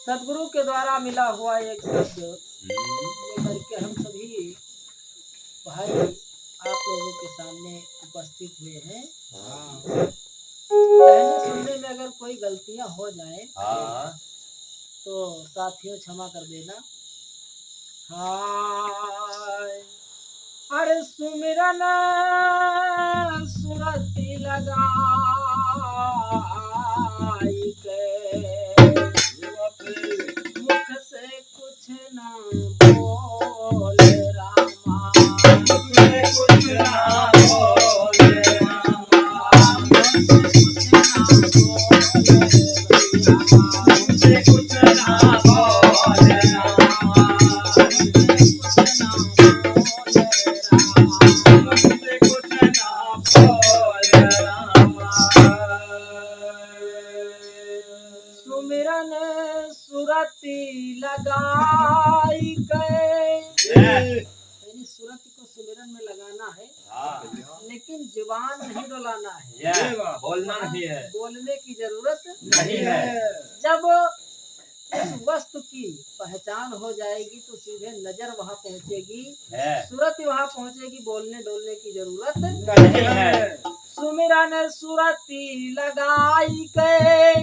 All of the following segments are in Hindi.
सदगुरु के द्वारा मिला हुआ एक शब्द लेकर के हम सभी भाई आप लोगों के सामने उपस्थित हुए हैं। कहने सुनने में अगर कोई गलतियां हो जाए तो साथियों क्षमा कर देना। हाय अरे सुमिरन सुरती लगाई के मुख से कुछ ना बोले रामा, कुछ ना बोले रामा, मुझसे कुछ ना बोले रामा, मुझसे कुछ ना बोले रामा। सुमिरन सुरती लगाई गए, सुरती को सुमिरन में लगाना है लेकिन जुबान नहीं डोलाना है, बोलना नहीं है, बोलने की जरूरत नहीं है। जब इस वस्तु की पहचान हो जाएगी तो सीधे नजर वहाँ पहुँचेगी, सूरत वहाँ पहुँचेगी, बोलने डोलने की जरूरत नहीं है। सुमिरन सुरती लगाई गए,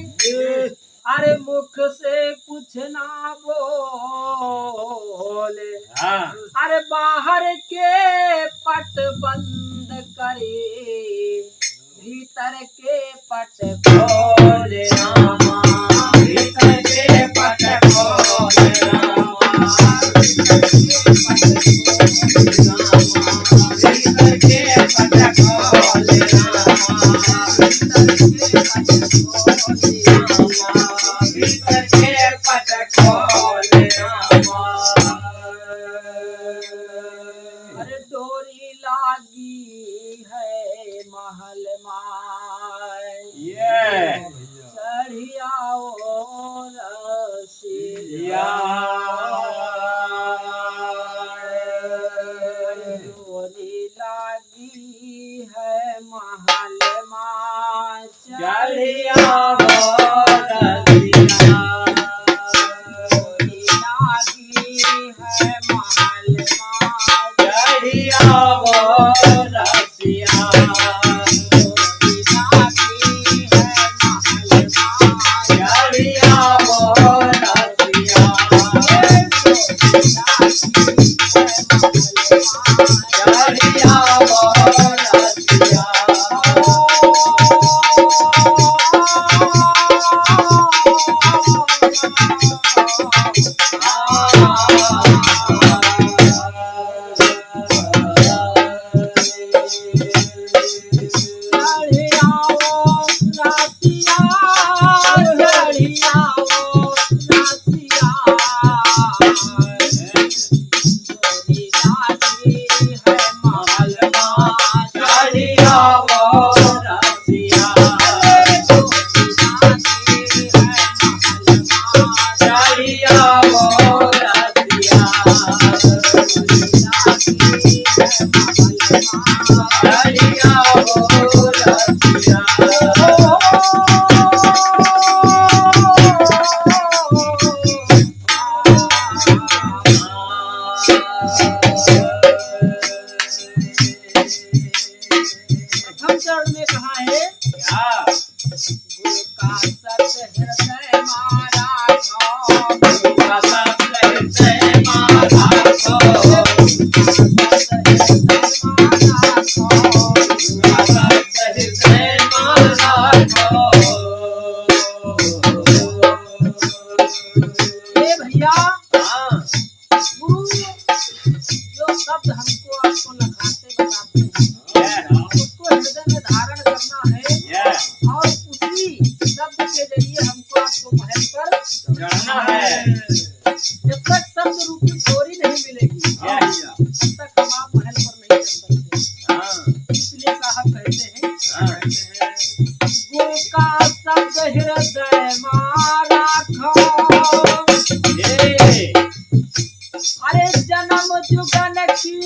अरे मुख से कुछ ना बोले, अरे बाहर के पट बंद करे, भीतर के पट खोले रामा, भीतर के पट खोले रामा, भीतर के पट खोले रामा, भीतर के पट खोले रामा। अरे डोरी लागी है महल माय, चढ़ियाओ रसिया, डोरी लागी है महल माय, चढ़ियाओ रसिया, डोरी लागी है महल माय, चढ़ियाओ रसिया, चरण में कहा है गुरु का सत्य हृदय मारा छो, गुरु का सत्य हृदय मारा छो, गुरु का सत्य हृदय मारा छो। ये भैया गुरु जो शब्द हमको आपको लखाते बताते हैं उसको हृदय में धारण करना है और उसी शब्द के जरिए हमको आपको महल पर चढ़ना है। जब तक शब्द रूपी डोरी नहीं मिलेगी तब तक हम आप महल पर नहीं चढ़ सकते। इसलिए साहब कहते हैं गुरु का शब्द हृदय मारा खो, अरे जन्म जुगन की,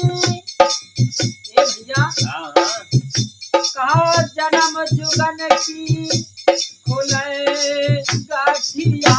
ये भैया कहा जन्म जुगन की खुले गाठिया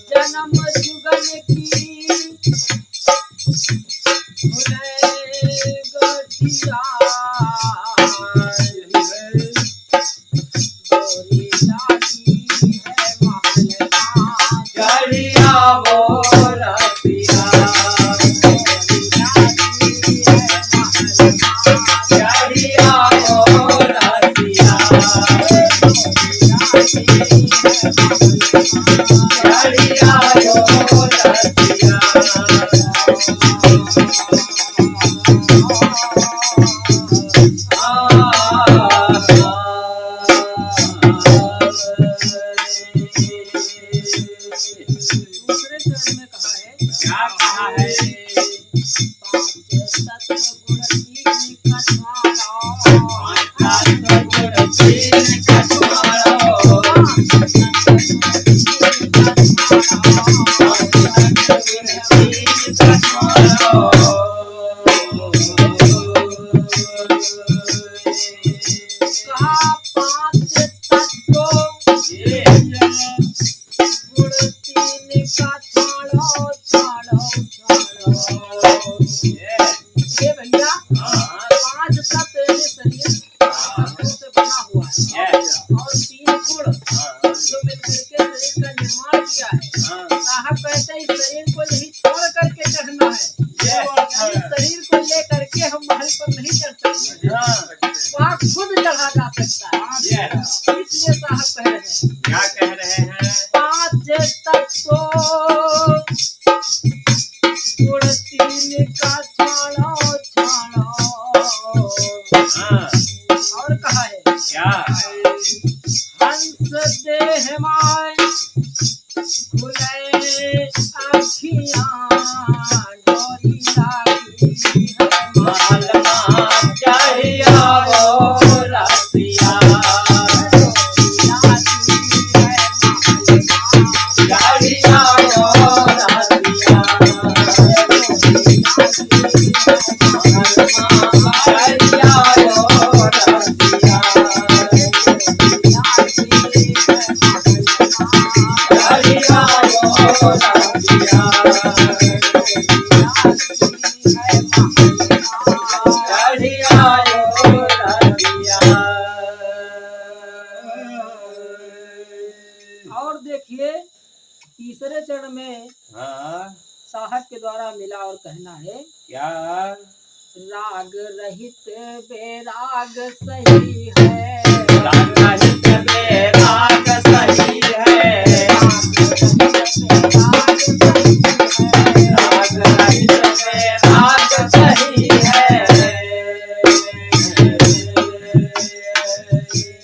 जन्म जुगन की गठिया गोरी लागी है महलना गड़िया वो रसिया गड़िया वो रसिया गड़िया वो रसिया दूसरे चरण में कहा है क्या कहा है शरीर को यही छोड़ करके चढ़ना है, शरीर को ले करके हम महल पर नहीं चढ़ सकते, वहाँ खुद चढ़ा जा सकता है। इसलिए साहब कह रहे हैं, क्या कह रहे हैं 5 तत्व गुण 3 का छाड़ो छाड़ो। और कहा है क्या हंस देह माय खुले आँखियाँ डोरी लागी है महलमा चढ़िया वो रसिया गड़िया वो रसिया गड़िया वो रसिया गड़िया वो रसिया गड़िया वो रसिया। और देखिए तीसरे चरण में हाँ साहब के द्वारा मिला और कहना है क्या राग रहित बेराग सही है, राग रहित बेराग सही है, राग रहित बेराग सही है।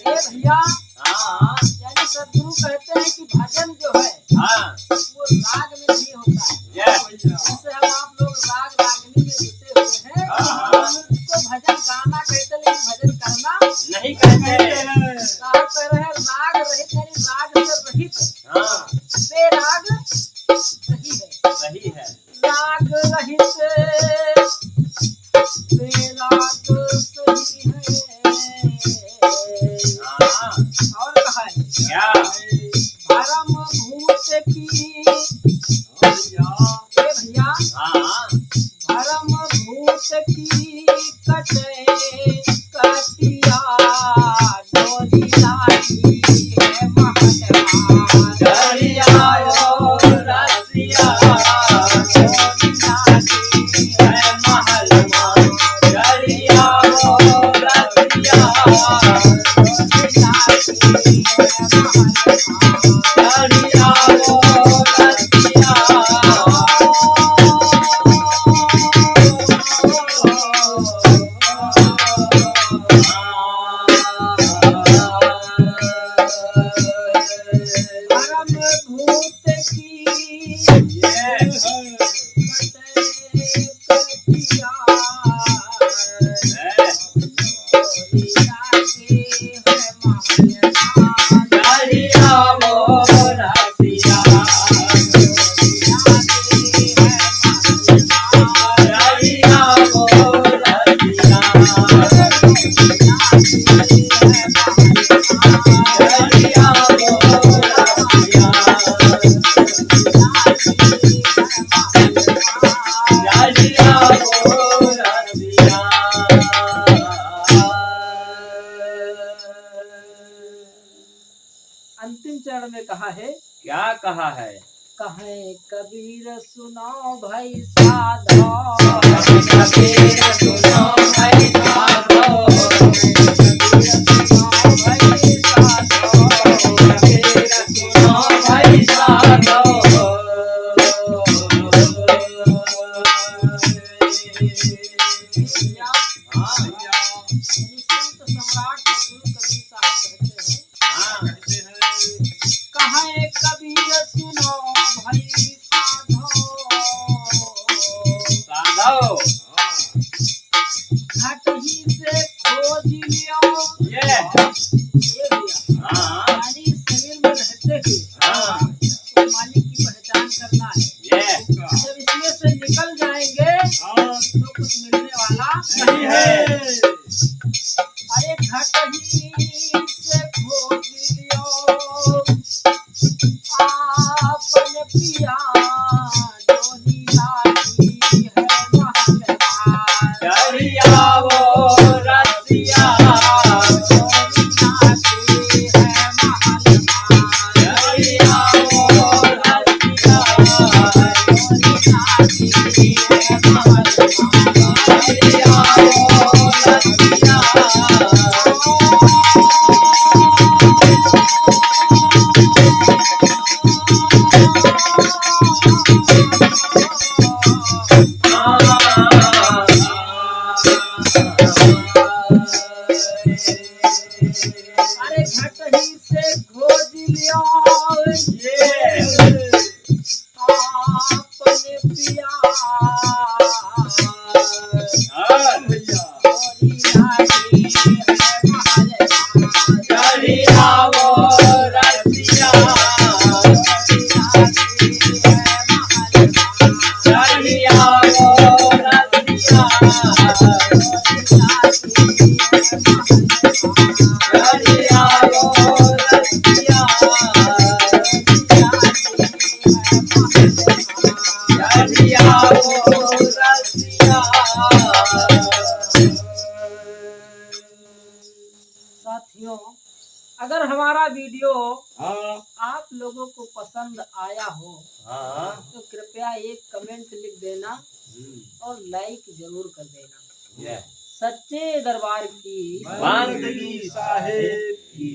ये भैया हाँ यानी सदगुरु कहते हैं कि भजन जो है हाँ वो राग में नहीं होता है। जैसे हम आप लोग राग रागनी में जुटे हुए हैं, उसको भजन गाना कहते हैं, लेकिन भजन करना नहीं कहते साहब कह रहे हैं राग रहित यानी राग से रहित हाँ बेराग सही है, सही है राग रहित बेराग सही है। हाँ और कहा है क्या परम भूत की ये भैया हाँ परम भूत की कटे कटिया डोरी लागी है महलमा गड़िया वो रसिया डोरी लागी है महलमा गड़िया वो रसिया गड़िया वो रसिया। परम भूत की कटिया डोरी लागी है महलमा गड़िया वो रसिया गड़िया वो रसिया अंतिम चरण में कहा है, क्या कहा है? कहे कबीर सुनो भाई साधो, कबीर सुनो भाई साधो, कबीर सुनो भाई साधो। संत सम्राट अब्दुल कबीर साहब कहते हैं, कहे कबीर सुनो भाई साधो, साधो घट ही से खोज लियो। ये हाँ यानी शरीर में रहते हुए तो मालिक की पहचान करना है। जब इसमें से निकल जाएंगे तो कुछ मिलने वाला नहीं है। अरे घट ही से खोज लियो आपन पिया, डोली लागी है महलवार, चढ़ियावो रसिया, डोली लागी है महलवार, चढ़ियावो रसिया, डोली लागी है महलवार। चढ़ियावो रसिया। अरे घट ही से खोज लियो आपने पिया, डोली लागी है महलवार, चढ़ियावो रसिया, चढ़ियावो रसिया, चढ़ियावो रसिया, चढ़ियावो रसिया। साथियों, अगर हमारा वीडियो हाँ आप लोगों को पसंद आया हो हाँ तो कृपया एक कमेंट लिख देना और लाइक जरूर कर देना। ये सच्चे दरबार की बंदगी साहेब की।